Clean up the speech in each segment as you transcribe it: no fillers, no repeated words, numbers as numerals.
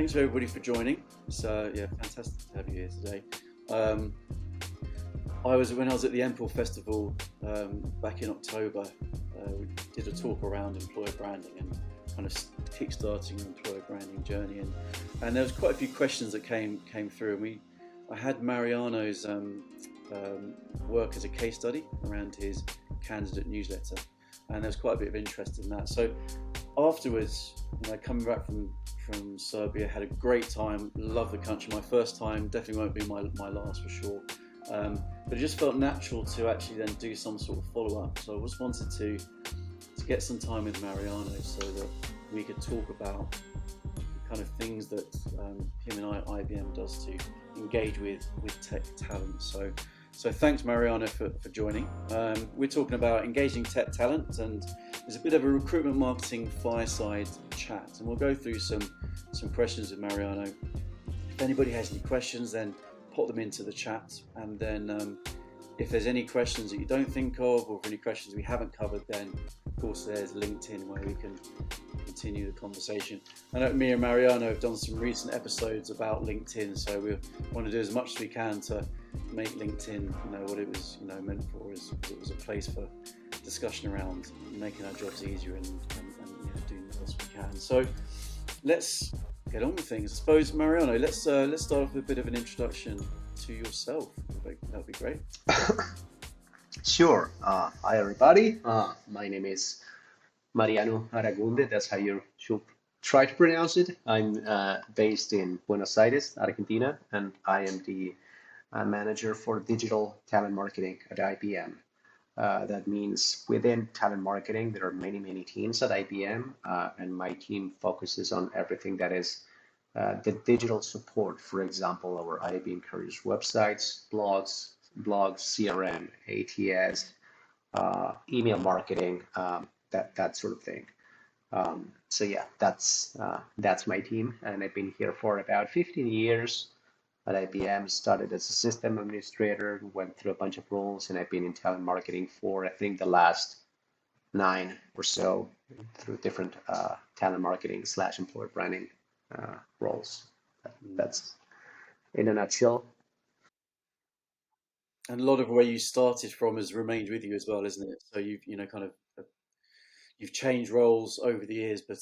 Thanks for everybody for joining. It's yeah, fantastic to have you here today. Um, when I was at the Empple Festival back in October. We did a talk around employer branding and kind of kickstarting an employer branding journey, and there was quite a few questions that came through, and I had Mariano's work as a case study around his candidate newsletter, and there was quite a bit of interest in that. So afterwards, coming back from Serbia, had a great time, loved the country. My first time, definitely won't be my last for sure. But it just felt natural to actually then do some sort of follow-up. So I just wanted to get some time with Mariano so that we could talk about the kind of things that him and IBM does to engage with tech talent. So thanks Mariano for joining. We're talking about engaging tech talent, and there's a bit of a recruitment marketing fireside chat, and we'll go through some questions with Mariano. If anybody has any questions, then pop them into the chat, and then if there's any questions that you don't think of, or any questions we haven't covered, then of course there's LinkedIn where we can continue the conversation. I know me and Mariano have done some recent episodes about LinkedIn, so we want to do as much as we can to make LinkedIn what it was meant for, as it was a place for discussion around making our jobs easier and doing the best we can. So let's get on with things. I suppose, Mariano, let's start off with a bit of an introduction to yourself. That'd be great. Sure. Hi, everybody. My name is Mariano Aragunde. That's how you should try to pronounce it. I'm based in Buenos Aires, Argentina, and I am the manager for digital talent marketing at IBM. That means within talent marketing, there are many teams at IBM, and my team focuses on everything that is the digital support. For example, our IBM Careers websites, blogs, CRM, ATS, email marketing, that sort of thing. So yeah, that's my team, and I've been here for about 15 years. At IBM, started as a system administrator, went through a bunch of roles, and I've been in talent marketing for, I think, the last 9 or so, through different talent marketing / employer branding roles. That's in a nutshell. And a lot of where you started from has remained with you as well, isn't it? So you've changed roles over the years, but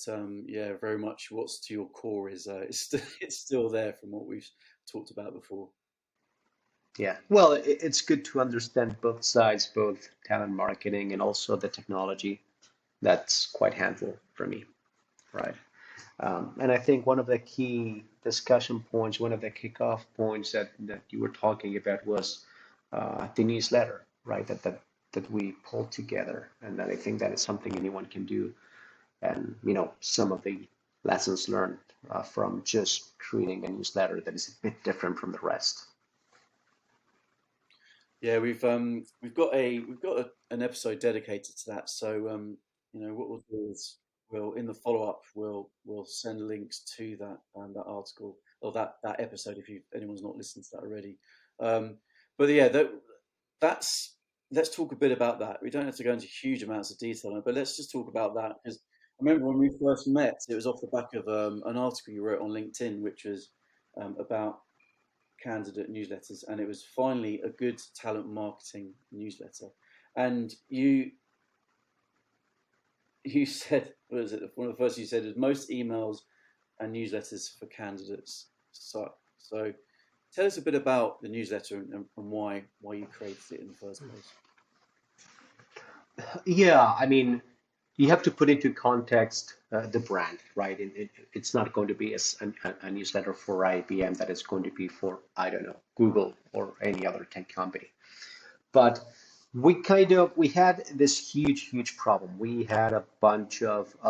yeah, very much what's to your core is it's still there from what we've talked about before. Yeah, well, it's good to understand both sides, both talent marketing and also the technology. That's quite handful for me, right? And I think one of the key discussion points, one of the kickoff points that you were talking about was the newsletter, right? That we pulled together, and that I think that is something anyone can do. And some of the lessons learned from just creating a newsletter that is a bit different from the rest. Yeah, we've got an episode dedicated to that. So what we'll do is we'll in the follow up we'll send links to that article or that episode if anyone's not listened to that already. But yeah, that's let's talk a bit about that. We don't have to go into huge amounts of detail on it, but let's just talk about that, because I remember when we first met, it was off the back of an article you wrote on LinkedIn, which was about candidate newsletters, and it was finally a good talent marketing newsletter. And you said, what was it? One of the first you said is most emails and newsletters for candidates suck. So tell us a bit about the newsletter and why you created it in the first place. Yeah, I mean, you have to put into context the brand, right? It's not going to be a newsletter for IBM that is going to be for, I don't know, Google or any other tech company. But we had this huge problem. We had a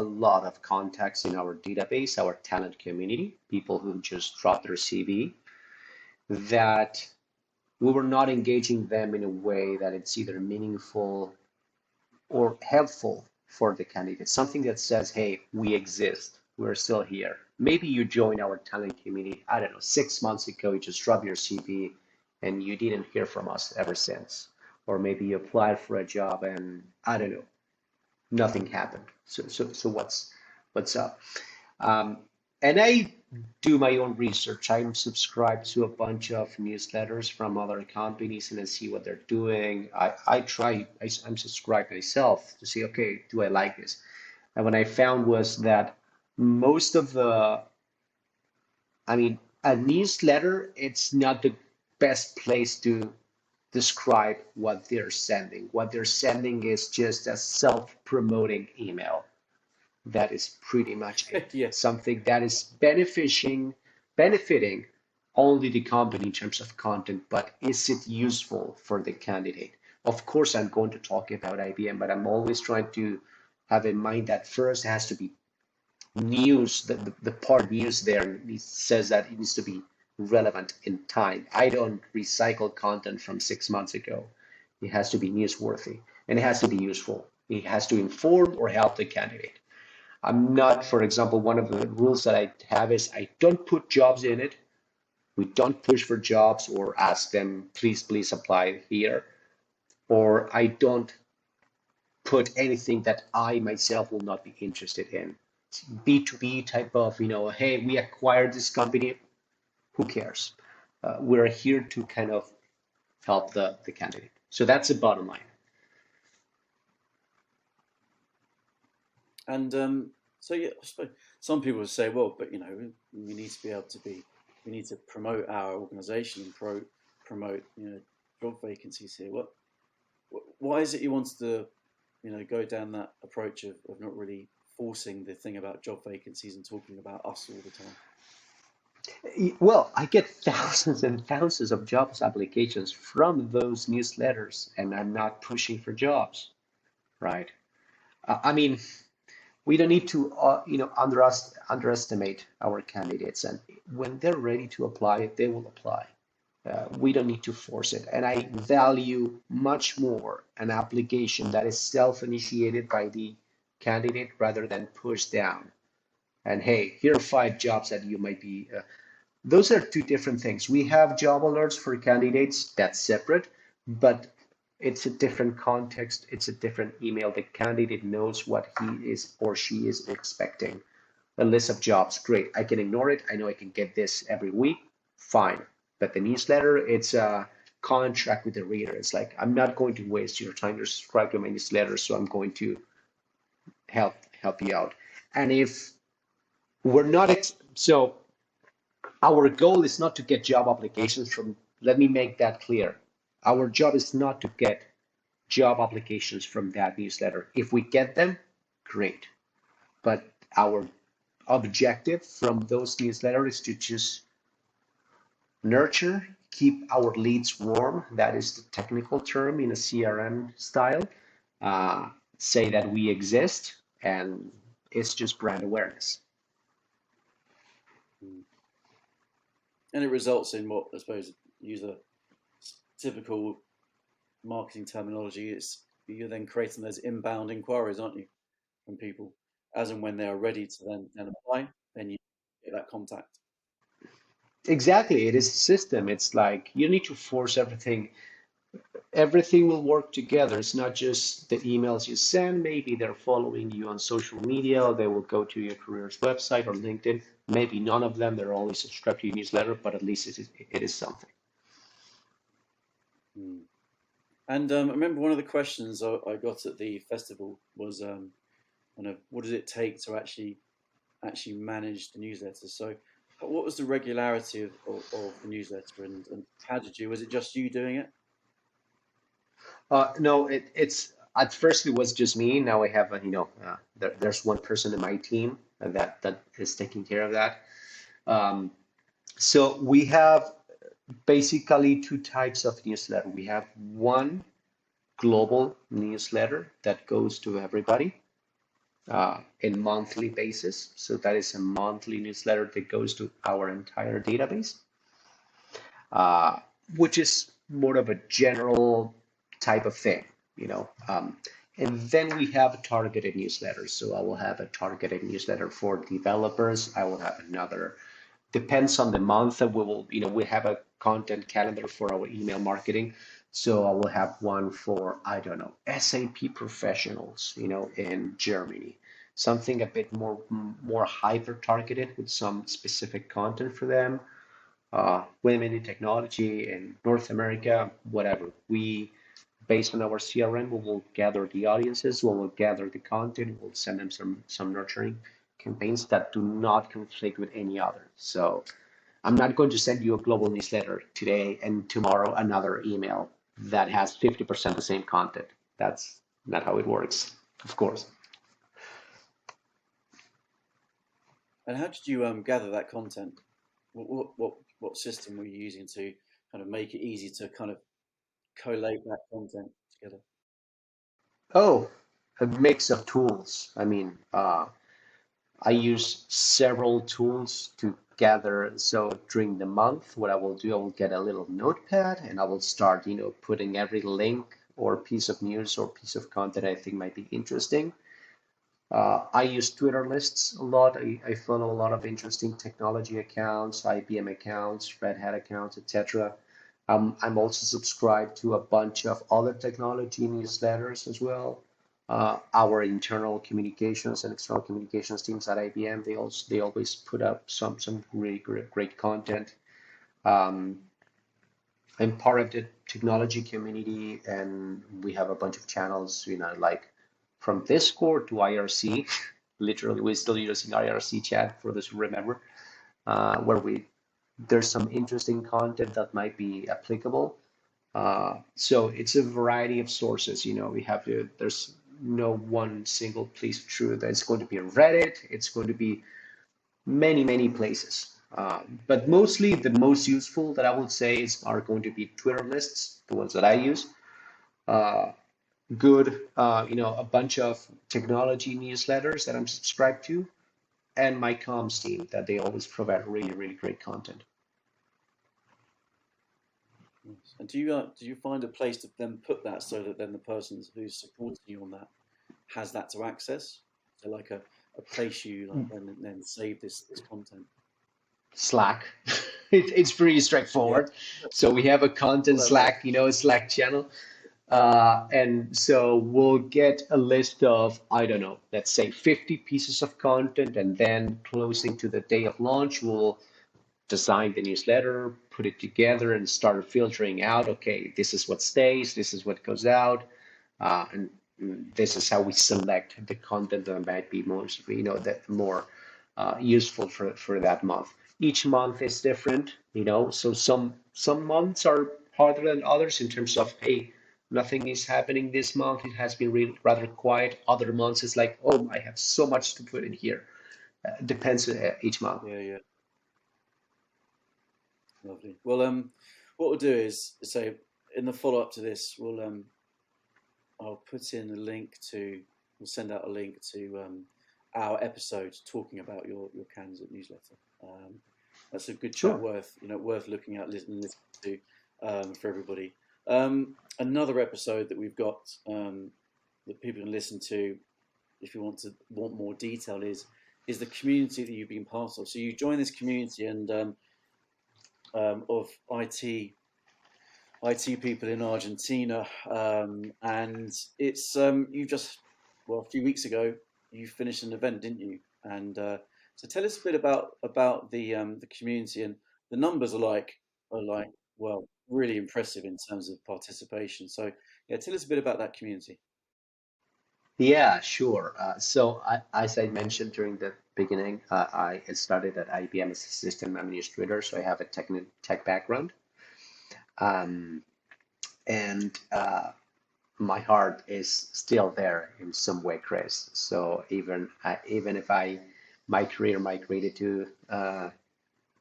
lot of contacts in our database, our talent community, people who just dropped their CV, that we were not engaging them in a way that it's either meaningful or helpful for the candidate, something that says, hey, we exist, we're still here. Maybe you joined our talent community, I don't know, 6 months ago, you just dropped your CV and you didn't hear from us ever since. Or maybe you applied for a job and I don't know, nothing happened. So what's up? And I do my own research. I'm subscribed to a bunch of newsletters from other companies and I see what they're doing. I'm subscribed myself to see, okay, do I like this? And what I found was that most of the, I mean, a newsletter, it's not the best place to describe what they're sending. What they're sending is just a self-promoting email. That is pretty much it. Yeah. Something that is benefiting only the company in terms of content, but is it useful for the candidate? Of course, I'm going to talk about IBM, but I'm always trying to have in mind that first it has to be news, the part news there says that it needs to be relevant in time. I don't recycle content from 6 months ago. It has to be newsworthy and it has to be useful. It has to inform or help the candidate. I'm not, for example, one of the rules that I have is I don't put jobs in it. We don't push for jobs or ask them, please apply here. Or I don't put anything that I myself will not be interested in. B2B type of, hey, we acquired this company. Who cares? We're here to kind of help the candidate. So that's the bottom line. And so yeah, I suppose some people would say, well, but we need to be able to we need to promote our organisation and promote job vacancies here. Why is it you want to go down that approach of not really forcing the thing about job vacancies and talking about us all the time? Well, I get thousands and thousands of jobs applications from those newsletters, and I'm not pushing for jobs, right? I mean, we don't need to, underestimate our candidates, and when they're ready to apply, they will apply. We don't need to force it, and I value much more an application that is self-initiated by the candidate rather than pushed down. And hey, here are 5 jobs that you might be those are two different things. We have job alerts for candidates, that's separate, but it's a different context, it's a different email. The candidate knows what he is or she is expecting. A list of jobs, great. I can ignore it. I know I can get this every week, fine. But the newsletter, it's a contract with the reader. It's like, I'm not going to waste your time to subscribe to my newsletter, so I'm going to help you out. And if we're not, so our goal is not to get job applications from, let me make that clear. Our job is not to get job applications from that newsletter. If we get them, great. But our objective from those newsletters is to just nurture, keep our leads warm. That is the technical term in a CRM style. Say that we exist, and it's just brand awareness. And it results in what I suppose use a typical marketing terminology. You're then creating those inbound inquiries, aren't you, from people, as and when they are ready to then apply, then you get that contact. Exactly, it is a system. It's like you need to force everything. Everything will work together. It's not just the emails you send. Maybe they're following you on social media, or they will go to your career's website or LinkedIn. Maybe none of them. They're only subscribed to your newsletter, but at least it is something. Mm. And I remember one of the questions I got at the festival was, what does it take to actually manage the newsletter? So, what was the regularity of the newsletter, and how did you? Was it just you doing it? No, it's at first it was just me. Now I have, there's one person in my team that is taking care of that. Um, so we have basically 2 types of newsletter. We have one global newsletter that goes to everybody in monthly basis. So that is a monthly newsletter that goes to our entire database, uh, which is more of a general type of thing, you know. And then we have targeted newsletters. So I will have a targeted newsletter for developers. I will have another, depends on the month that we will, we have a content calendar for our email marketing. So I will have one for, I don't know, SAP professionals, in Germany. something a bit more hyper targeted with some specific content for them. Women in technology in North America, whatever. We, based on our CRM, we will gather the audiences, we will gather the content, we'll send them some nurturing campaigns that do not conflict with any other. So I'm not going to send you a global newsletter today and tomorrow another email that has 50% the same content. That's not how it works, of course. And how did you gather that content? What system were you using to kind of make it easy to kind of collate that content together? Oh, a mix of tools. I mean, I use several tools to gather. So during the month, what I will do, I will get a little notepad and I will start, putting every link or piece of news or piece of content I think might be interesting. I use Twitter lists a lot. I follow a lot of interesting technology accounts, IBM accounts, Red Hat accounts, etc. I'm also subscribed to a bunch of other technology newsletters as well. Our internal communications and external communications teams at IBM, they always put up some really great content. Um, I'm part of the technology community, and we have a bunch of channels, like from Discord to IRC. Literally, we're still using IRC chat for those who remember, where there's some interesting content that might be applicable. So it's a variety of sources. There's no one single place of truth. It's going to be Reddit. It's going to be many places. But mostly the most useful that I would say are going to be Twitter lists, the ones that I use. Uh, a bunch of technology newsletters that I'm subscribed to, and my comms team that they always provide really great content. Nice. And do you find a place to then put that so that then the person who's supporting you on that has that to access? So like a place you like then save this content. Slack. It's pretty Yeah. straightforward. So we have a content Well, that works. Slack, a Slack channel. And so we'll get a list of, I don't know, let's say 50 pieces of content, and then closing to the day of launch, we'll design the newsletter, put it together, and start filtering out, okay, this is what stays, this is what goes out, and this is how we select the content that might be most, that more useful for that month. Each month is different, so some months are harder than others in terms of, hey, nothing is happening this month. It has been really rather quiet. Other months it's like, oh, I have so much to put in here. Depends each month. Yeah. Lovely. Well, what we'll do is say in the follow up to this, I'll put in a link to, we'll send out a link to our episode talking about your candidate newsletter. That's a good chat, Sure. worth looking at, listening to for everybody. Another episode that we've got that people can listen to if you want more detail is the community that you've been part of. So you join this community and of IT people in Argentina, and it's you just well a few weeks ago you finished an event, didn't you? And so tell us a bit about the community, and the numbers are like well really impressive in terms of participation. So yeah, tell us a bit about that community. Yeah, sure. As I mentioned during the beginning, I started at IBM as a system administrator, so I have a tech background. Um, and my heart is still there in some way, Chris. So even if my career migrated to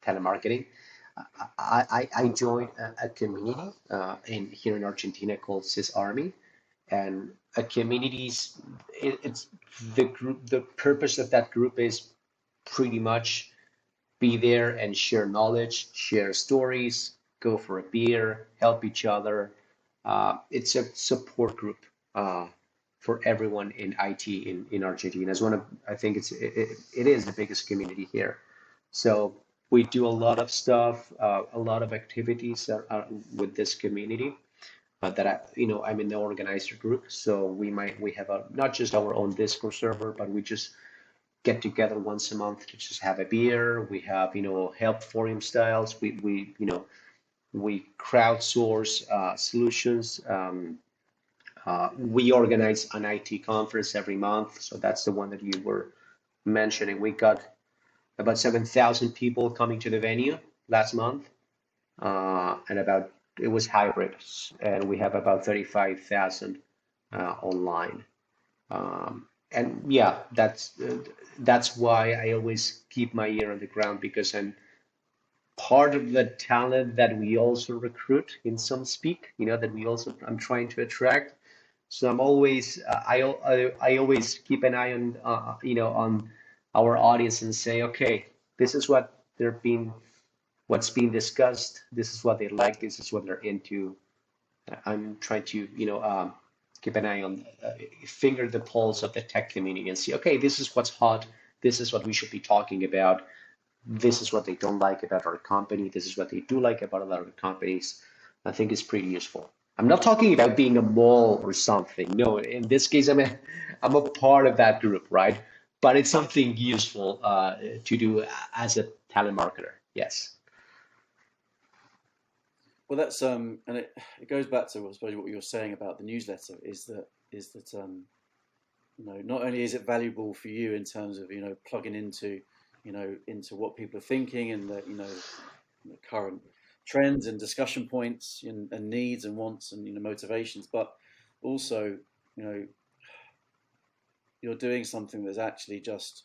telemarketing, I joined a community in here in Argentina called Sys Army, and a community's it's the group. The purpose of that group is pretty much be there and share knowledge, share stories, go for a beer, help each other. It's a support group for everyone in IT in Argentina. It's one of, I think it is the biggest community here. So we do a lot of stuff, a lot of activities with this community. I'm in the organizer group, so we have not just our own Discord server, but we just get together once a month to just have a beer. We have, help forum styles. We crowdsource solutions. We organize an IT conference every month. So that's the one that you were mentioning. We got about 7,000 people coming to the venue last month, and it was hybrid, and we have about 35,000 online. And yeah, that's why I always keep my ear on the ground, because I'm part of the talent that we also recruit in some speak, that I'm trying to attract. So I'm always I always keep an eye on on our audience and say, okay, this is what's being discussed. This is what they like. This is what they're into. I'm trying to keep an eye on finger the pulse of the tech community and see, okay, this is what's hot. This is what we should be talking about. This is what they don't like about our company. This is what they do like about other companies. I think it's pretty useful. I'm not talking about being a mole or something. No, in this case, I'm a part of that group, right? But it's something useful to do as a talent marketer. Yes. Well, that's and it goes back to I suppose what you were saying about the newsletter is that not only is it valuable for you in terms of plugging into what people are thinking and the current trends and discussion points and needs and wants and motivations, but also you're doing something that's actually just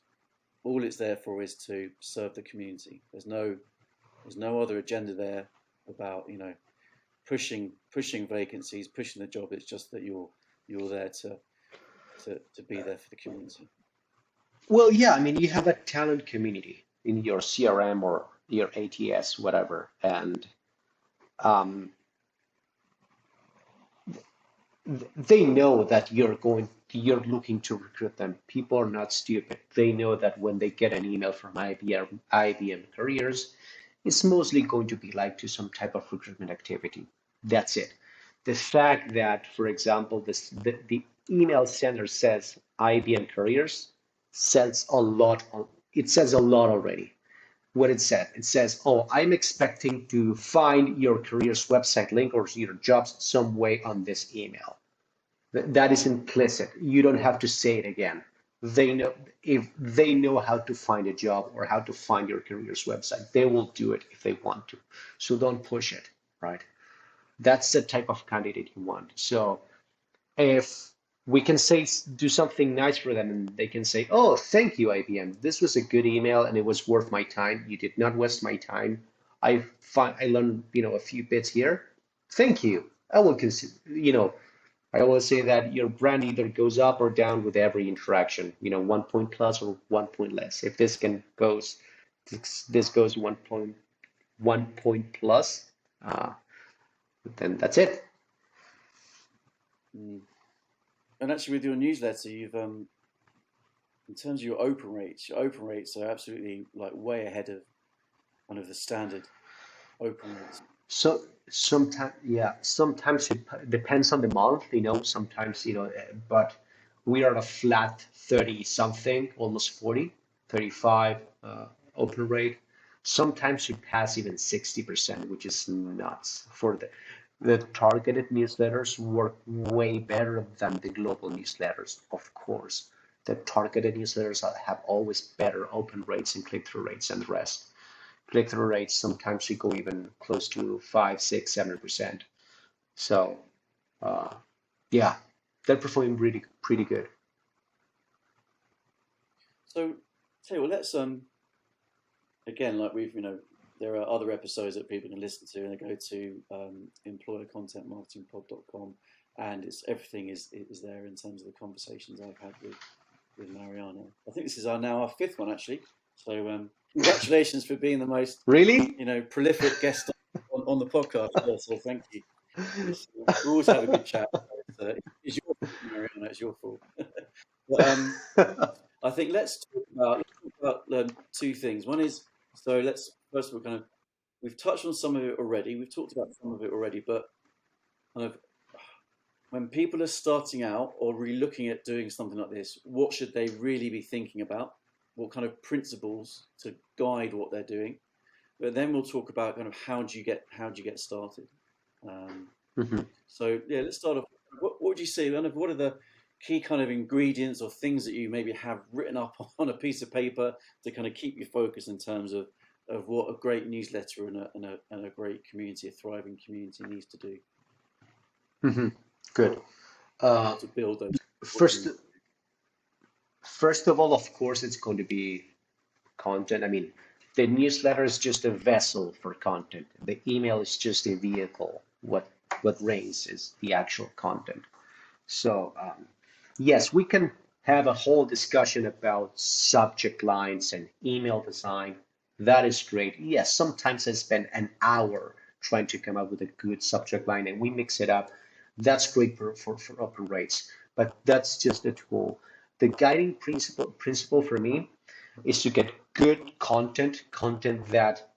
all it's there for is to serve the community. There's no other agenda there about pushing vacancies, pushing the job. It's just that you're there to be there for the community. Well, yeah, I mean, you have a talent community in your CRM or your ATS, whatever, and um, they know that you're looking to recruit them. People are not stupid. They know that when they get an email from IBM Careers, it's mostly going to be like to some type of recruitment activity. That's it. The fact that, for example, the email sender says IBM Careers says a lot. It says a lot already. What it said, it says, "Oh, I'm expecting to find your careers website link or your jobs some way on this email." That is implicit. You don't have to say it again. They know if they know how to find a job or how to find your careers website, they will do it if they want to. So don't push it, right? That's the type of candidate you want. So if we can say do something nice for them and they can say, "Oh, thank you, IBM. This was a good email and it was worth my time. You did not waste my time. I learned a few bits here. Thank you. I will consider I always say that your brand either goes up or down with every interaction, 1 point plus or 1 point less. If this goes 1 point plus, uh, then that's it. Mm. And actually, with your newsletter, you've in terms of your open rates are absolutely like way ahead of one of the standard open rates. So sometimes, yeah, sometimes it depends on the month, sometimes, but we are a flat 30 something, almost 40, 35 open rate. Sometimes we pass even 60%, which is nuts. For the targeted newsletters work way better than the global newsletters, of course. The targeted newsletters have always better open rates and click-through rates than the rest. Click-through rates sometimes we go even close to 5, 6, 7%. So yeah, they're performing really pretty good. So, tell you what, let's again, like there are other episodes that people can listen to, and they go to employercontentmarketingpod.com, and it's everything is there in terms of the conversations I've had with Mariano. I think this is our fifth one actually. So congratulations for being the most Really? prolific guest on the podcast. Yeah, so thank you. We always have a good chat. It's your fault, Mariano. It's your fault. But I think let's talk about two things. One is let's first of all we've touched on some of it already. We've talked about some of it already, but kind of when people are starting out or really looking at doing something like this, what should they really be thinking about? what kind of principles to guide what they're doing. But then we'll talk about kind of how do you get started. Um, Mhm. so yeah, let's start off. What would you say? Kind of what are the key kind of ingredients or things that you maybe have written up on a piece of paper to kind of keep you focused in terms of what a great newsletter and a great community, a thriving community needs to do Mhm. Good. Uh, to build those first, audience. first of all, of course, it's going to be content. I mean, the newsletter is just a vessel for content. The email is just a vehicle. What reigns is the actual content. So yes, we can have a whole discussion about subject lines and email design. That is great. Yes, sometimes I spend an hour trying to come up with a good subject line and we mix it up. That's great for open rates, but that's just a tool. The guiding principle for me is to get good content that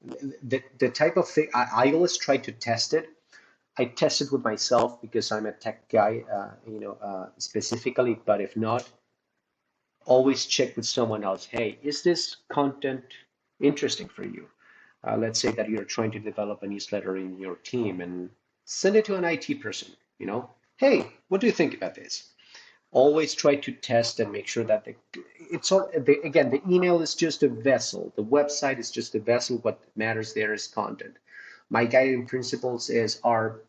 the type of thing I always try to test it. I test it with myself because I'm a tech guy, specifically. But if not, always check with someone else. Hey, is this content interesting for you? Let's say that you're trying to develop a newsletter in your team and send it to an IT person. Hey, what do you think about this? Always try to test and make sure that again, the email is just a vessel. The website is just a vessel. What matters there is content. My guiding principles are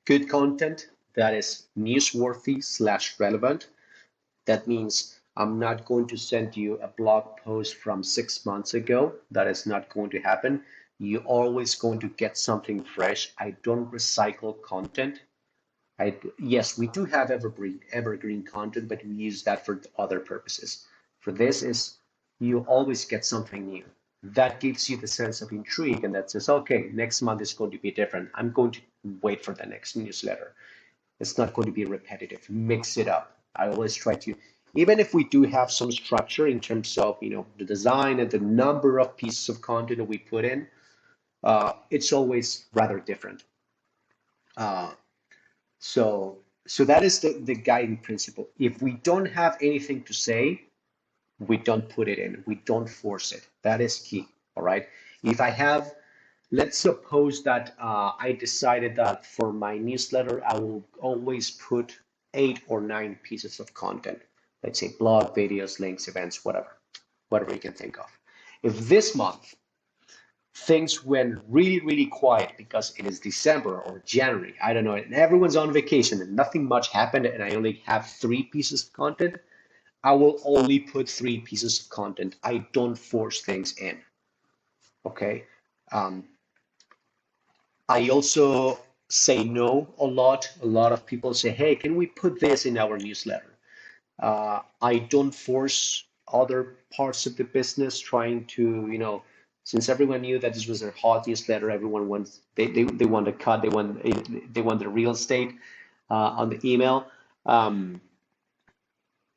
good content that is newsworthy/relevant. That means I'm not going to send you a blog post from 6 months ago. That is not going to happen. You're always going to get something fresh. I don't recycle content. Yes, we do have evergreen content, but we use that for other purposes. For this is you always get something new. That gives you the sense of intrigue, and that says, okay, next month is going to be different. I'm going to wait for the next newsletter. It's not going to be repetitive. Mix it up. I always try to, even if we do have some structure in terms of the design and the number of pieces of content that we put in, it's always rather different. Uh, so so that is the guiding principle. If we don't have anything to say, we don't put it in. We don't force it. That is key. All right. If I have, let's suppose that I decided that for my newsletter, I will always put 8 or 9 pieces of content. Let's say blog, videos, links, events, whatever you can think of. If this month things went really, really quiet because it is December or January, I don't know, and everyone's on vacation and nothing much happened, and I only have 3 pieces of content, I will only put 3 pieces of content. I don't force things in. Okay. Um, I also say no a lot. A lot of people say, hey, can we put this in our newsletter? I don't force other parts of the business trying to, since everyone knew that this was a hot newsletter, everyone wants, they want a cut, they want the real estate on the email. Um,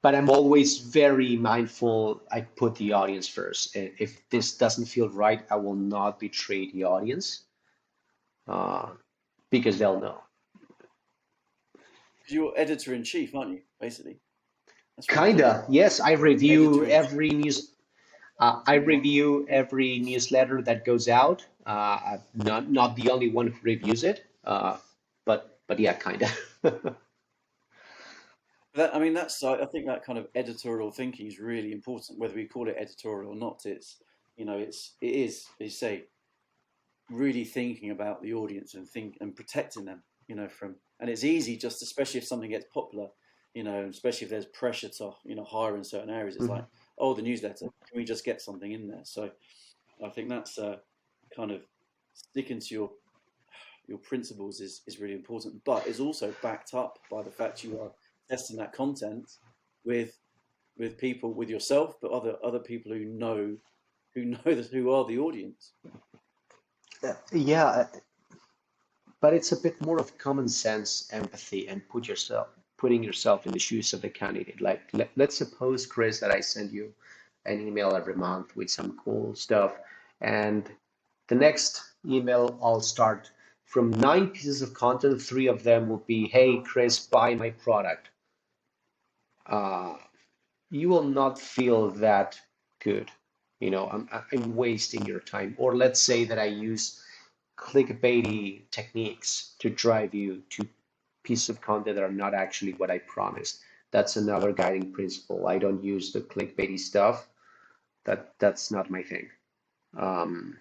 but I'm always very mindful. I put the audience first. If this doesn't feel right, I will not betray the audience uh, because they'll know. Because you're editor in chief, aren't you? Basically, that's what you do. Kinda, yes. I Editor review in chief. every news. I review every newsletter that goes out. I'm not the only one who reviews it, but yeah, kinda. I mean, I think that kind of editorial thinking is really important, whether we call it editorial or not. It is, as you say, really thinking about the audience and protecting them, and it's easy just, especially if something gets popular, especially if there's pressure to, hire in certain areas. It's Mhm. like, oh, the newsletter, can we just get something in there? So I think that's kind of sticking to your principles is really important, but is also backed up by the fact you are testing that content with people, with yourself, but other people who are the audience. Yeah, but it's a bit more of common sense, empathy, and putting yourself in the shoes of the candidate. Like let's suppose, Chris, that I send you an email every month with some cool stuff, and the next email I'll start from 9 pieces of content. 3 of them will be, "Hey, Chris, buy my product." Uh, you will not feel that good. I'm wasting your time. Or let's say that I use clickbaity techniques to drive you to pieces of content that are not actually what I promised. That's another guiding principle. I don't use the clickbaity stuff. That's not my thing. Um,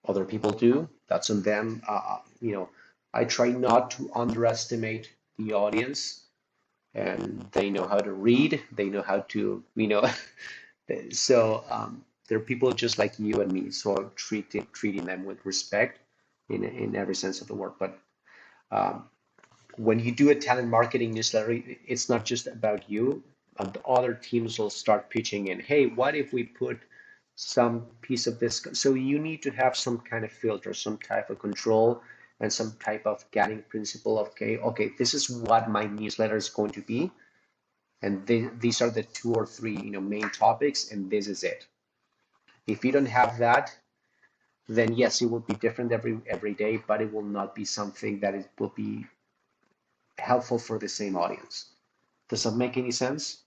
Other people do. That's on them. I try not to underestimate the audience, and they know how to read. They know how to, so they're people just like you and me. So I'm treating them with respect in every sense of the word. But um, when you do a talent marketing newsletter, it's not just about you. And other teams will start pitching in. Hey, what if we put some piece of this? So you need to have some kind of filter, some type of control, and some type of guiding principle of okay, this is what my newsletter is going to be, and these are the two or three main topics, and this is it. If you don't have that, then yes, it will be different every day, but it will not be something that it will be helpful for the same audience. Does that make any sense?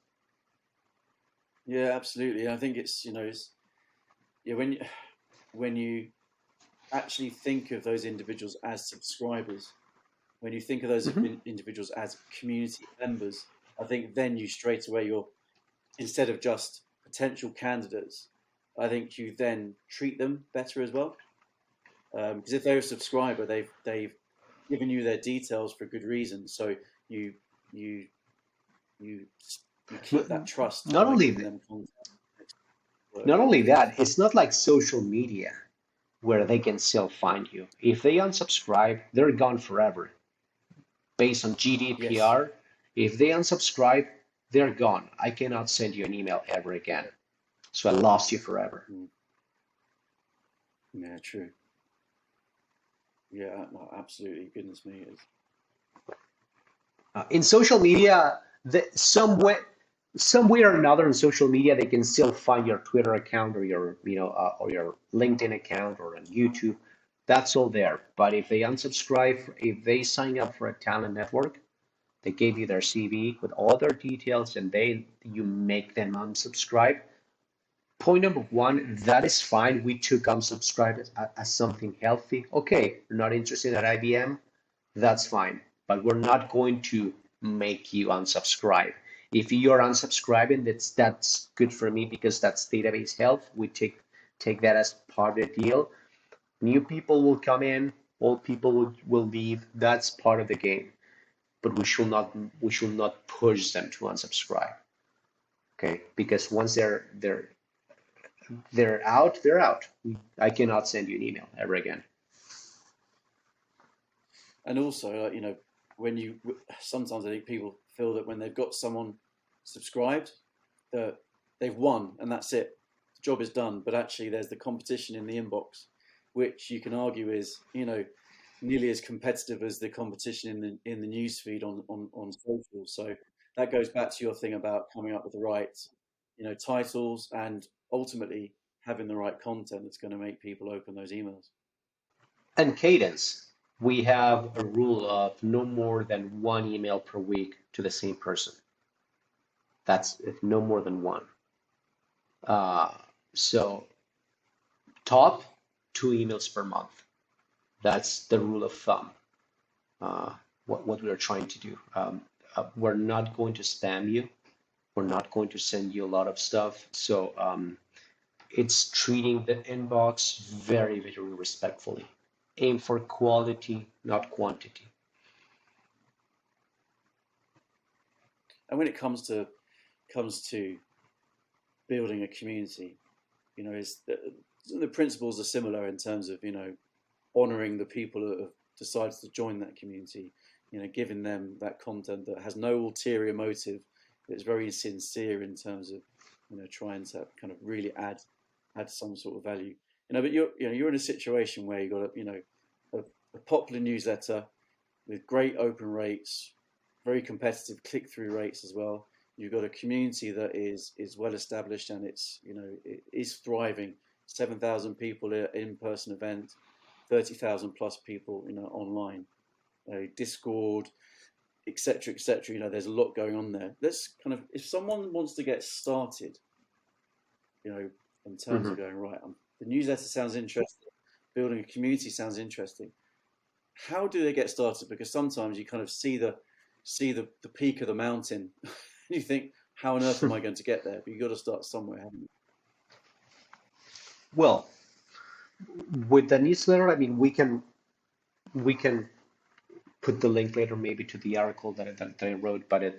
Yeah, absolutely. I think it's it's yeah when you actually think of those individuals as subscribers, when you think of those Mm-hmm. individuals as community members, I think then you straight away you're, instead of just potential candidates, I think you then treat them better as well. Because if they're a subscriber, they've given you their details for a good reason. So you you you you keep that trust Not by only giving that, them content. Work. not only that, it's not like social media where they can still find you. If they unsubscribe, they're gone forever. Based on Yes. GDPR, if they unsubscribe, they're gone. I cannot send you an email ever again. So I lost you forever. Mm. Yeah. True. Yeah. No, absolutely. Goodness me, it is. In social media, some way or another in social media, they can still find your Twitter account or your LinkedIn account or on YouTube. That's all there. But if they unsubscribe, if they sign up for a talent network, they gave you their CV with all their details, and you make them unsubscribe. Point number one, that is fine. We took unsubscribe as something healthy. Okay, you're not interested at IBM, that's fine. But we're not going to make you unsubscribe. If you're unsubscribing, that's good for me because that's database health. We take that as part of the deal. New people will come in, old people will leave. That's part of the game. But we should not push them to unsubscribe. Okay, because once they're out, they're out. I cannot send you an email ever again. And also, like, when you sometimes I think people feel that when they've got someone subscribed, that they've won and that's it. The job is done. But actually, there's the competition in the inbox, which you can argue is nearly as competitive as the competition in the news feed on social. So that goes back to your thing about coming up with the right titles and ultimately having the right content that's going to make people open those emails. And cadence, we have a rule of no more than one email per week to the same person. That's if no more than one. Uh, so top 2 emails per month. That's the rule of thumb. Uh, what we are trying to do. We're not going to spam you. We're not going to send you a lot of stuff. So it's treating the inbox very, very respectfully. Aim for quality, not quantity. And when it comes to building a community, is the principles are similar in terms of honoring the people that have decided to join that community, giving them that content that has no ulterior motive, that's very sincere in terms of trying to kind of really add some sort of value. But you're in a situation where you've got a popular newsletter with great open rates, very competitive click-through rates as well. You've got a community that is well established and it is thriving. 7,000 people at in-person event, 30,000 plus people online, Discord, etc., etc. There's a lot going on there. Let's kind of, if someone wants to get started, in terms Hmm. of going, right, the newsletter sounds interesting, building a community sounds interesting. How do they get started? Because sometimes you kind of see the peak of the mountain, and you think, how on earth am I going to get there? But you've got to start somewhere, haven't you? Well, with the newsletter, I mean, we can put the link later maybe to the article that I wrote, but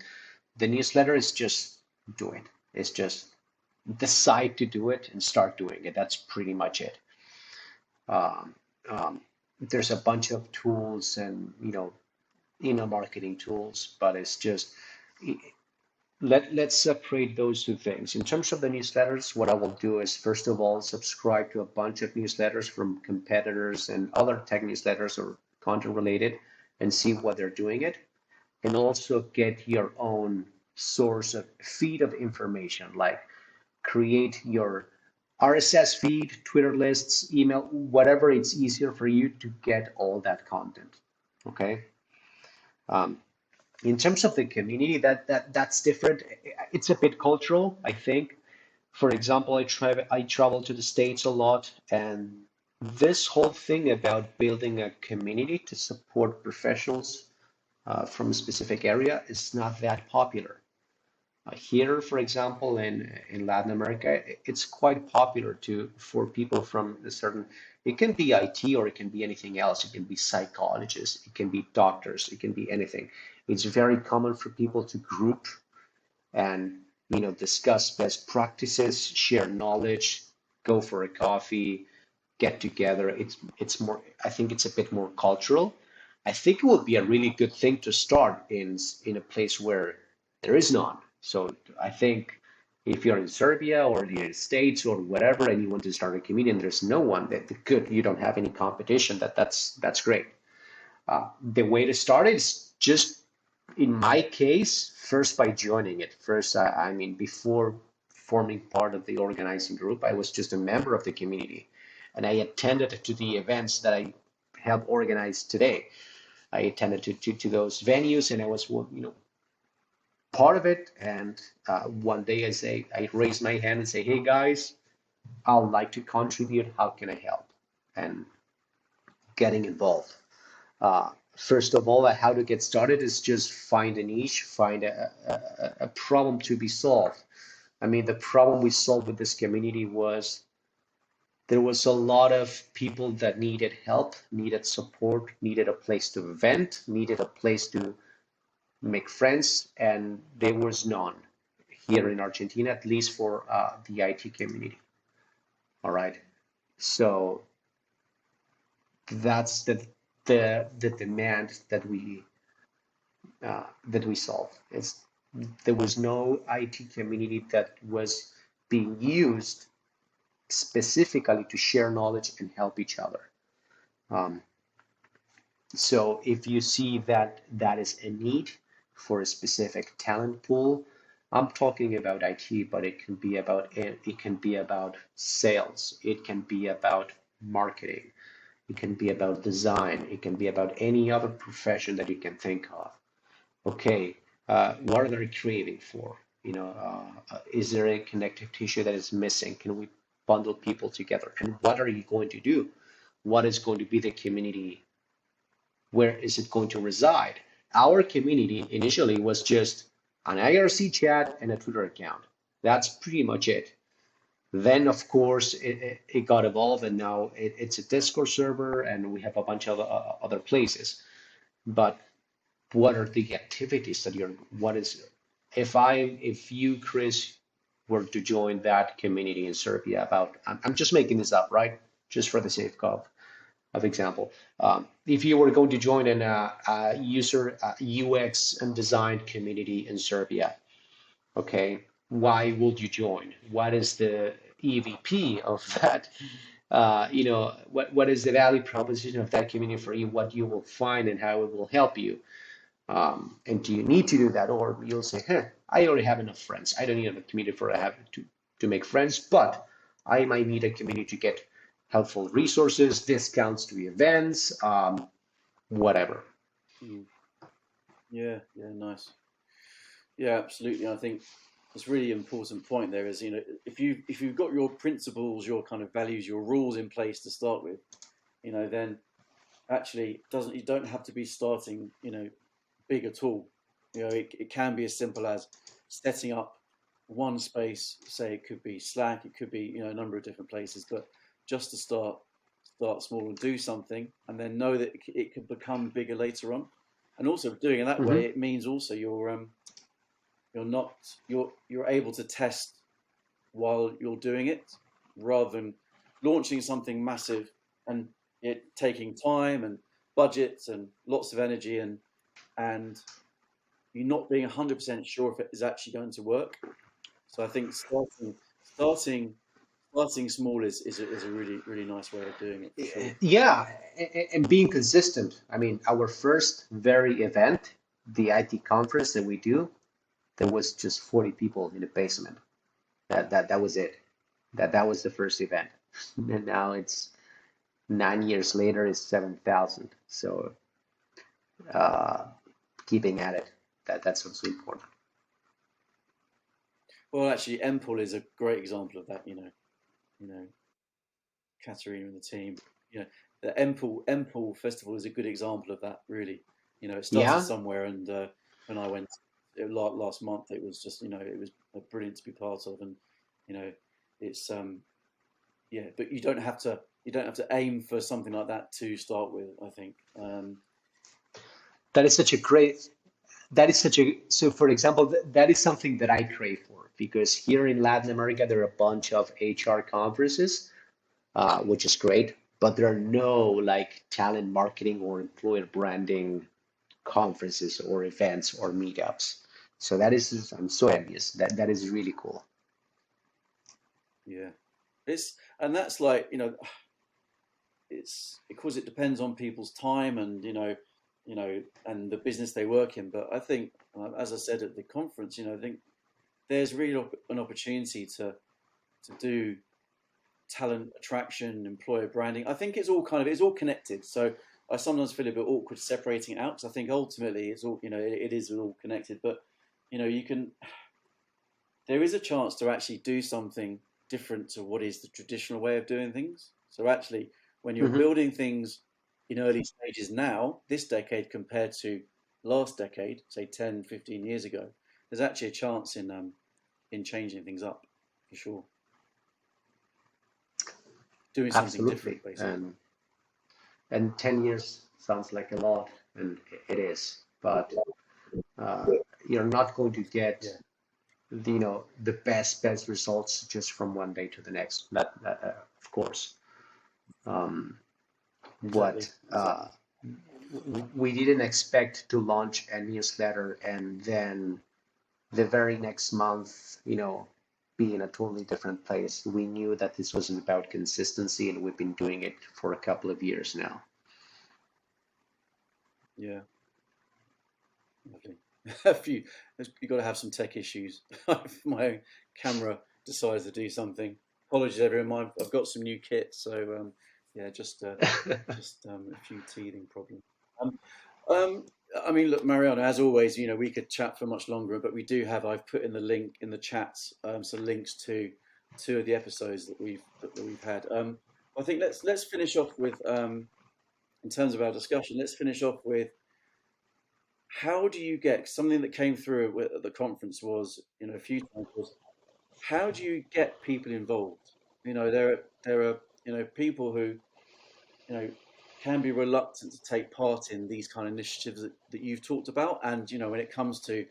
the newsletter is just do it. It's just decide to do it and start doing it. That's pretty much it. Um, um, there's a bunch of tools and email marketing tools, but it's just let's separate those two things. In terms of the newsletters, what I will do is first of all subscribe to a bunch of newsletters from competitors and other tech newsletters or content related and see what they're doing it, and also get your own source of feed of information, like create your RSS feed, Twitter lists, email, whatever it's easier for you to get all that content. Okay. Um, in terms of the community, that's different. It's a bit cultural, I think. For example, I travel to the States a lot, and this whole thing about building a community to support professionals from a specific area is not that popular. Here, for example, in Latin America, it's quite popular for people from a certain. It can be IT or it can be anything else. It can be psychologists, it can be doctors, it can be anything. It's very common for people to group and discuss best practices, share knowledge, go for a coffee, get together. It's more. I think it's a bit more cultural. I think it would be a really good thing to start in a place where there is none. So I think if you're in Serbia or the United States or whatever, and you want to start a community, and there's no one, that good, you don't have any competition. That's great. The way to start it is just, in my case, first by joining it. First, I mean, before forming part of the organizing group, I was just a member of the community, and I attended to the events that I have organized today. I attended to those venues, and I was, part of it. And one day I raise my hand and say, "Hey guys, I'd like to contribute. How can I help?" And getting involved. First of all, how to get started is just find a niche, find a problem to be solved. I mean, the problem we solved with this community was there was a lot of people that needed help, needed support, needed a place to vent, needed a place to make friends, and there was none here in Argentina, at least for the IT community. All right. So that's the demand that we solved. There was no IT community that was being used specifically to share knowledge and help each other. Um, so if you see that is a need for a specific talent pool, I'm talking about IT, but it can be about sales, it can be about marketing, it can be about design, it can be about any other profession that you can think of. Okay, what are they craving for? Is there a connective tissue that is missing? Can we bundle people together? And what are you going to do? What is going to be the community? Where is it going to reside? Our community initially was just an IRC chat and a Twitter account. That's pretty much it. Then, of course, it got evolved, and now it's a Discord server, and we have a bunch of other places. But what are the activities that what is, if you, Chris, were to join that community in Serbia, I'm just making this up, right? Just for the sake of example. If you were going to join a user UX and design community in Serbia, okay, why would you join? What is the EVP of that? What is the value proposition of that community for you? What you will find and how it will help you? And do you need to do that, or you'll say, "Huh, I already have enough friends. I don't need a community for I have to make friends, but I might need a community to get helpful resources, discounts to events, whatever." Mm. Yeah, yeah, nice. Yeah, absolutely. I think it's really important point there is, if you've got your principles, your kind of values, your rules in place to start with, then actually doesn't you don't have to be starting, big at all. It can be as simple as setting up one space. Say it could be Slack, it could be a number of different places, but just to start small and do something, and then know that it could become bigger later on. And also doing it that way, Hmm. it means also you're not you're able to test while you're doing it, rather than launching something massive and it taking time and budgets and lots of energy, and you're not being 100% sure if it is actually going to work. So I think starting starting small is a really really nice way of doing it for sure. Yeah, and being consistent. I mean, our first very event, the IT conference that we do, there was just 40 people in the basement. That was it. That was the first event. And now it's 9 years later, it's 7,000. So uh, keeping at it, that's also important. Well, actually, Empole is a great example of that. You know, Katerina and the team. You know, the Empole Festival is a good example of that. Really, it started Yeah, somewhere, and when I went last month, it was just it was brilliant to be part of, and you know, it's yeah, but you don't have to aim for something like that to start with. I think that is such a great. That is such a so. For example, that is something that I crave for because here in Latin America there are a bunch of HR conferences, which is great, but there are no like talent marketing or employer branding conferences or events or meetups. So that is, I'm so envious. That is really cool. yeah, and that's like it's because it depends on people's time and and the business they work in. But I think, as I said at the conference, I think there's really an opportunity to do talent attraction, employer branding. I think it's all connected. So I sometimes feel a bit awkward separating it out because I think ultimately it's all it is all connected. But you can there is a chance to actually do something different to what is the traditional way of doing things. So actually, when you're Hmm. building things in early stages now, this decade compared to last decade, say 10, 15 years ago, there's actually a chance in changing things up for sure, doing something Absolutely. different basically. And 10 years sounds like a lot, and it is, but uh, you're not going to get Yeah, the best results just from one day to the next. Of course. Um, exactly, what exactly. we didn't expect to launch a newsletter and then the very next month, be in a totally different place. We knew that this wasn't about consistency, and we've been doing it for a couple of years now. Yeah, lovely. A few, you've got to have some tech issues. If my own camera decides to do something, apologies everyone. I've got some new kit, so yeah, just a few teething problems. Um, um, I mean, look, Mariano, as always, we could chat for much longer, but we do have. I've put in the link in the chat, some links to two of the episodes that we've had. I think let's finish off with in terms of our discussion. Let's finish off with how do you get something that came through at the conference was a few times was how do you get people involved? There are people who you know can be reluctant to take part in these kind of initiatives that you've talked about, and when it comes to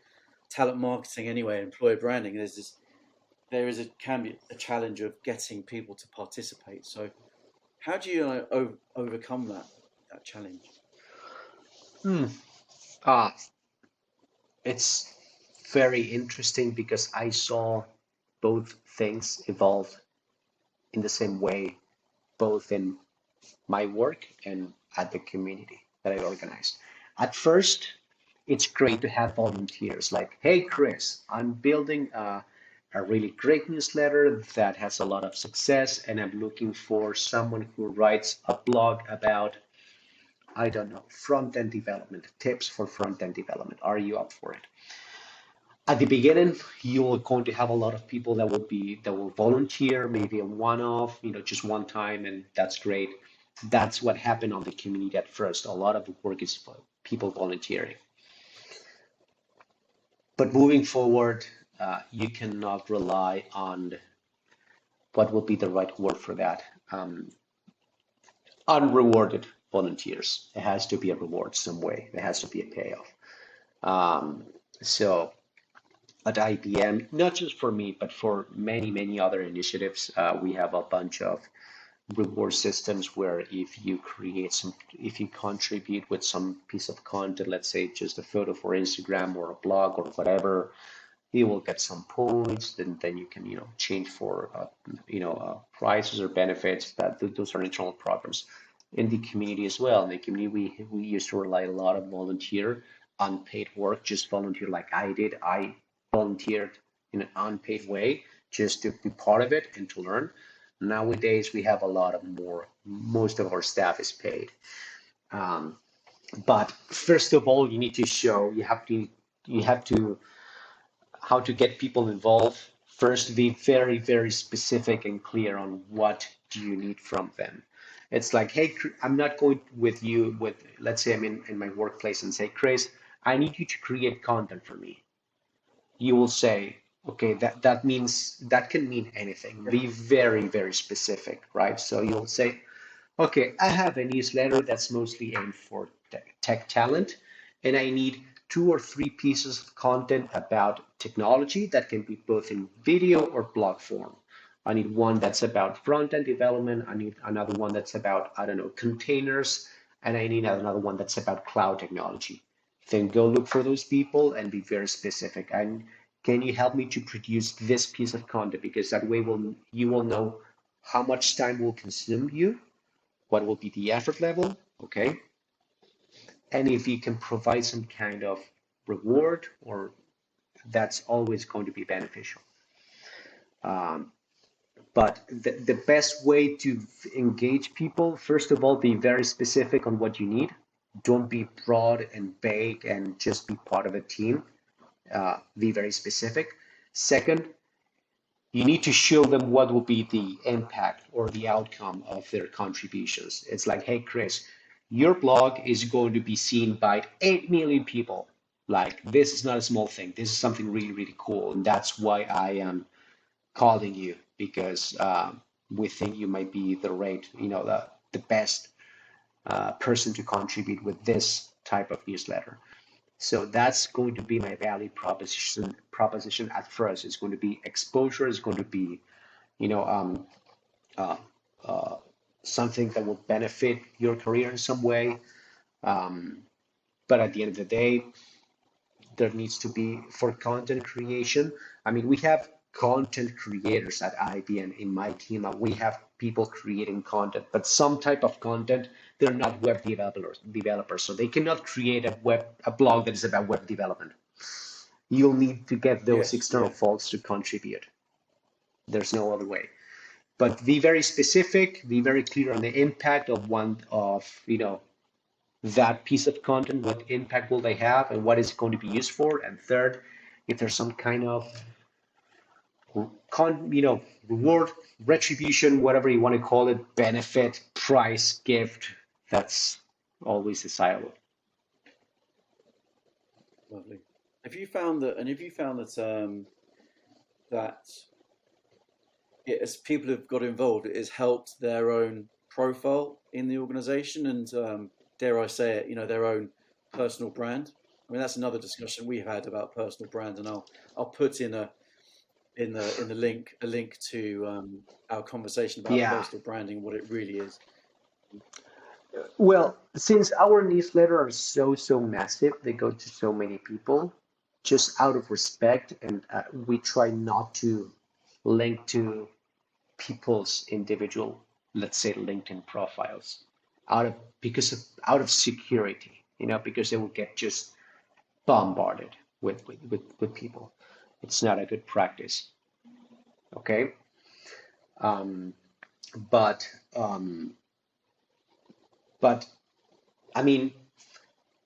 talent marketing anyway, employer branding, there is a can be a challenge of getting people to participate. So how do you overcome that challenge? Hmm. Ah, it's very interesting because I saw both things evolve in the same way, both in my work and at the community that I organized. At first, it's great to have volunteers like, hey, Chris, I'm building a really great newsletter that has a lot of success, and I'm looking for someone who writes a blog about, I don't know, front end development, tips for front end development. Are you up for it? At the beginning, you're going to have a lot of people that will volunteer, maybe a one-off, just one time, and that's great. That's what happened on the community at first. A lot of the work is for people volunteering. But moving forward, you cannot rely on what will be the right word for that. Unrewarded volunteers. It has to be a reward some way. There has to be a payoff. So at IBM, not just for me, but for many, many other initiatives, we have a bunch of reward systems where if you contribute with some piece of content, let's say just a photo for Instagram or a blog or whatever, you will get some points. Then you can, change for, prices or benefits. Those are internal programs in the community as well. In the community, we used to rely a lot of volunteer, unpaid work, just volunteer like I did. I volunteered in an unpaid way just to be part of it and to learn. Nowadays, we have a lot of most of our staff is paid. But first of all, you have to, how to get people involved. First, be very, very specific and clear on what do you need from them. It's like, hey, I'm not going with you with, let's say I'm in my workplace and say, Chris, I need you to create content for me. You will say, okay, that means, that can mean anything. Be very, very specific, right? So you'll say, okay, I have a newsletter that's mostly aimed for tech talent, and I need 2 or 3 pieces of content about technology that can be both in video or blog form. I need one that's about front-end development. I need another one that's about, I don't know, containers, and I need another one that's about cloud technology. Then go look for those people and be very specific. And can you help me to produce this piece of content? Because that way you will know how much time will consume you, what will be the effort level, okay? And if you can provide some kind of reward, or that's always going to be beneficial. But the best way to engage people, first of all, be very specific on what you need. Don't be broad and vague and just be part of a team. Be very specific. Second, you need to show them what will be the impact or the outcome of their contributions. It's like, hey, Chris, your blog is going to be seen by 8 million people. Like, this is not a small thing. This is something really, really cool. And that's why I am calling you, because we think you might be the best person to contribute with this type of newsletter. So that's going to be my value proposition at first. It's going to be exposure. It's going to be, uh, uh, something that will benefit your career in some way. But at the end of the day, there needs to be, for content creation. I mean, we have content creators at IBM in my team. We have people creating content, but some type of content, they're not web developers, so they cannot create a blog that is about web development. You'll need to get those external folks to contribute. There's no other way. But be very specific, be very clear on the impact of that piece of content, what impact will they have, and what is it going to be used for. And third, if there's some kind of reward, retribution, whatever you want to call it, benefit, price, gift, that's always desirable. Lovely. Have you found that, that as people have got involved, it has helped their own profile in the organization and, dare I say it, their own personal brand? I mean, that's another discussion we've had about personal brand, and I'll put in the link a link to our conversation about personal branding, what it really is. Well, since our newsletter are so massive, they go to so many people, just out of respect, and we try not to link to people's individual, let's say, LinkedIn profiles, out of security, because they will get just bombarded with people. It's not a good practice. Okay. But I mean,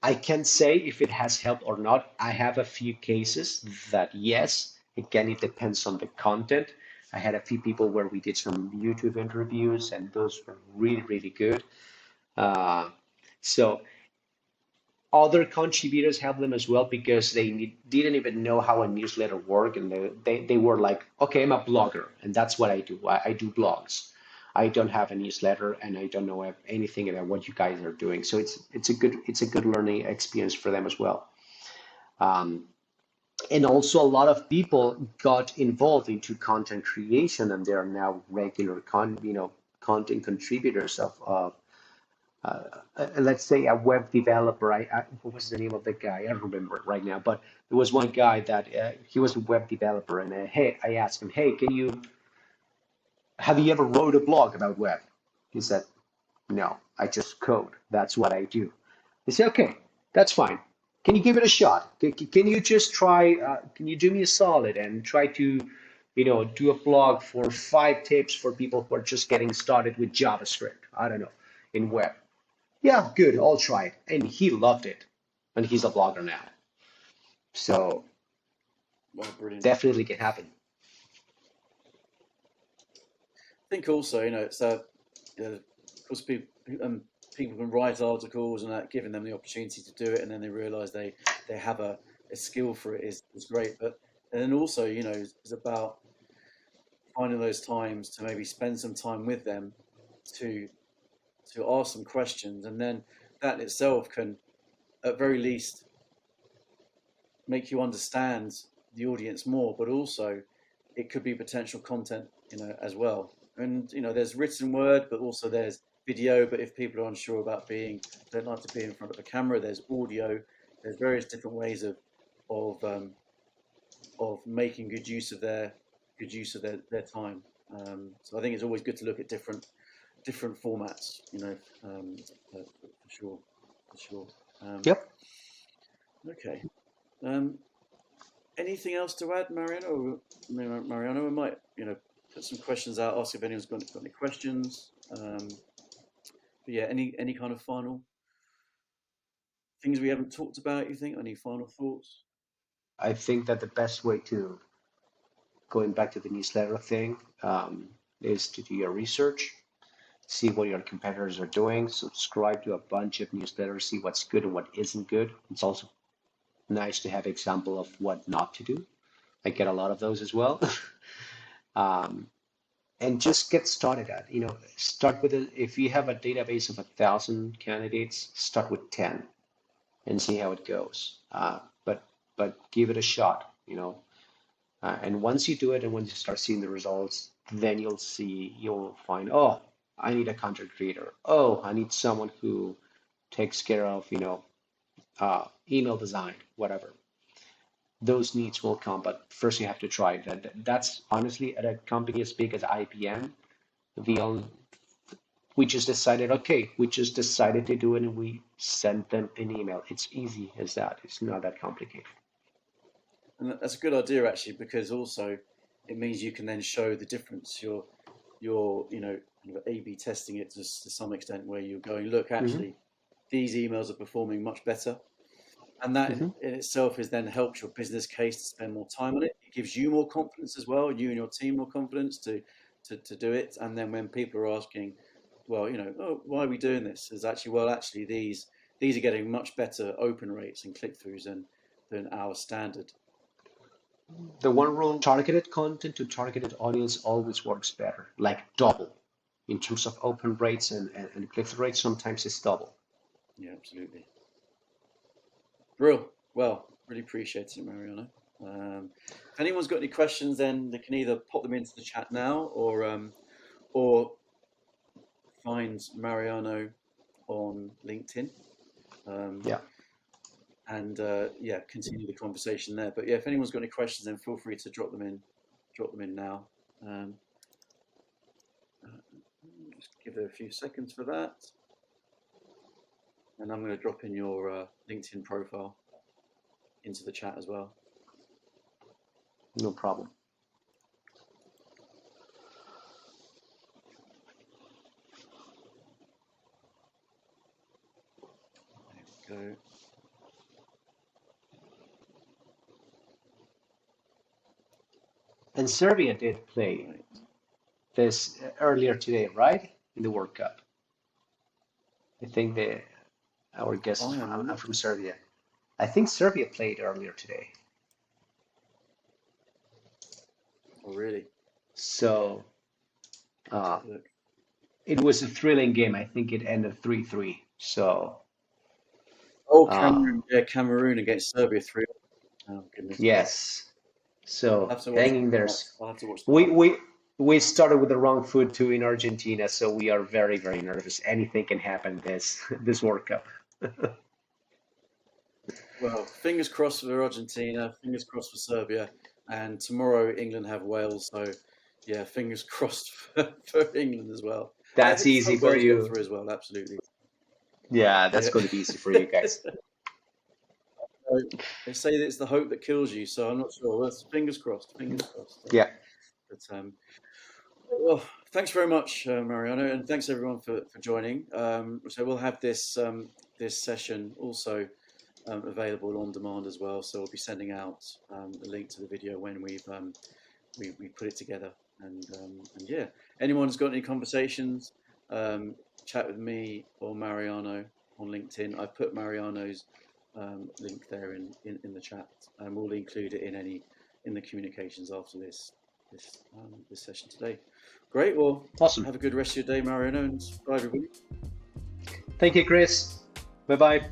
I can't say if it has helped or not. I have a few cases that yes, again, it depends on the content. I had a few people where we did some YouTube interviews, and those were really, really good. Uh, so other contributors help them as well because didn't even know how a newsletter worked, and they were like, okay, I'm a blogger, and that's what I do. I do blogs. I don't have a newsletter, and I don't know anything about what you guys are doing. So it's a good learning experience for them as well. Um, and also a lot of people got involved into content creation, and they are now regular content contributors of let's say a web developer. What was the name of the guy? I don't remember it right now, but there was one guy that he was a web developer, and hey, I asked him, hey, can you have you ever wrote a blog about web? He said, no, I just code. That's what I do. He said, okay, that's fine. Can you give it a shot? Can you just try? Can you do me a solid and try to, do a blog for 5 tips for people who are just getting started with JavaScript? I don't know, in web. Yeah, good. I'll try it. And he loved it. And he's a blogger now. So Well, brilliant. definitely can happen. I think also, it's of course people can write articles and that, giving them the opportunity to do it, and then they realise they have a skill for it is great. But and then also, it's about finding those times to maybe spend some time with them to ask some questions, and then that itself can, at very least, make you understand the audience more, but also it could be potential content, as well. And there's written word, but also there's video. But if people are unsure about don't like to be in front of a camera, there's audio. There's various different ways of um, of making good use of their time. So I think it's always good to look at different formats, for sure, for sure. Yep. Okay. Um, Anything else to add, Mariano? Mariano, we might, put some questions out, ask if anyone's got any questions. But yeah, any kind of final things we haven't talked about, you think? Any final thoughts? I think that the best way to, going back to the newsletter thing, is to do your research, see what your competitors are doing, subscribe to a bunch of newsletters, see what's good and what isn't good. It's also nice to have example of what not to do. I get a lot of those as well. um, and just get started at, start with it. If you have a database of 1,000 candidates, start with 10 and see how it goes. But give it a shot, and once you do it and once you start seeing the results, then you'll find, oh, I need a content creator. Oh, I need someone who takes care of, email design, whatever. Those needs will come, but first you have to try it. That's honestly at a company as big as IBM, the only, we just decided, okay, we just decided to do it and we sent them an email. It's easy as that. It's not that complicated. And that's a good idea actually, because also it means you can then show the difference. You're kind of A/B testing it to some extent, where you're going, look, Hmm. actually, these emails are performing much better, and that Hmm. in itself is then helps your business case to spend more time on it. It gives you more confidence as well, you and your team more confidence to do it. And then when people are asking, well, oh, why are we doing this? Is actually, well, actually, these are getting much better open rates and click throughs than our standard. The one rule, targeted content to targeted audience always works better, like double. In terms of open rates and click-through rates, sometimes it's double. Yeah, absolutely. Real well, really appreciate it, Mariano. If anyone's got any questions, then they can either pop them into the chat now, or find Mariano on LinkedIn, um, Yeah, and yeah, continue the conversation there. But yeah, if anyone's got any questions, then feel free to drop them in now. Um, uh, just give it a few seconds for that, and I'm going to drop in your LinkedIn profile into the chat as well. no problem. There we go. And Serbia did play Right. this earlier today, right? In the World Cup. I think our guest is I am I'm not. from Serbia. I think Serbia played earlier today. Oh, really? So Let's uh, have a look. it was a thrilling game. I think it ended 3-3. So Oh, uh, Cameroon. Yeah, Cameroon against Serbia 3. Oh, goodness. yes. I'll So have to watch hanging the there. highlights. I'll have to watch the We highlights. we we started with the wrong foot too in Argentina, so we are very, very nervous. Anything can happen this World Cup. Well, fingers crossed for Argentina, fingers crossed for Serbia, and tomorrow England have Wales. So, yeah, fingers crossed for England as well. I That's easy hope for Wales got you. through as well. Absolutely. Yeah, that's Yeah. going to be easy for you guys. So, they say that it's the hope that kills you. So I'm not sure. Well, fingers crossed. Fingers crossed. Yeah. But well, thanks very much, Mariano, and thanks everyone for joining. So we'll have this session also available on demand as well. So we'll be sending out the link to the video when we put it together. And yeah, anyone who's got any conversations, chat with me or Mariano on LinkedIn. I put Mariano's link there in the chat, and we'll include it in the communications after this session today. Great. Well, Awesome. have a good rest of your day, Mariano, and bye everybody. Thank you, Chris. Bye bye.